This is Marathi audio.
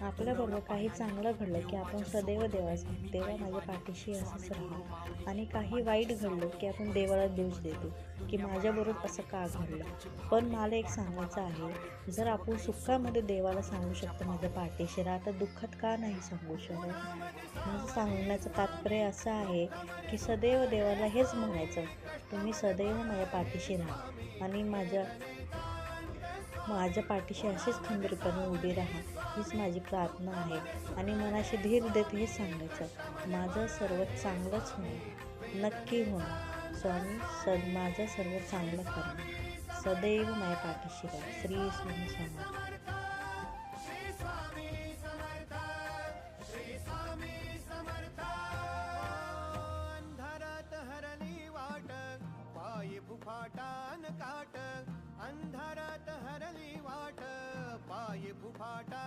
आपल्याबरोबर काही चांगलं घडलं की आपण सदैव देवाचं देवा माझ्या पाठीशी असंच राहा, आणि काही वाईट घडलं की आपण देवाला दोष देतो की माझ्याबरोबर असं का घडलं. पण मला एक सांगायचं आहे, जर आपण सुखामध्ये देवाला सांगू शकतो माझ्या पाठीशी राहा, तर दुःखात का नाही सांगू शकत. माझं सांगण्याचं तात्पर्य असं आहे की सदैव देवाला हेच म्हणायचं, तुम्ही सदैव माझ्या पाठीशी राहा आणि माझ्या पाठीशी अशीच खंबीरपणे उभी राहा, हीच माझी प्रार्थना आहे. आणि मनाशी धीर देत हेच सांगायचं, माझं सर्व चांगलंच होणार, नक्की होणार. स्वामी माझं सर्व चांगलं करणार, सदैव माझ्या पाठीशी राहा. श्री स्वामी समर्थ. अंधारात हरली वाट, पायी फुफाटान काट. अंधारात हरली वाट, पायी फुफाटा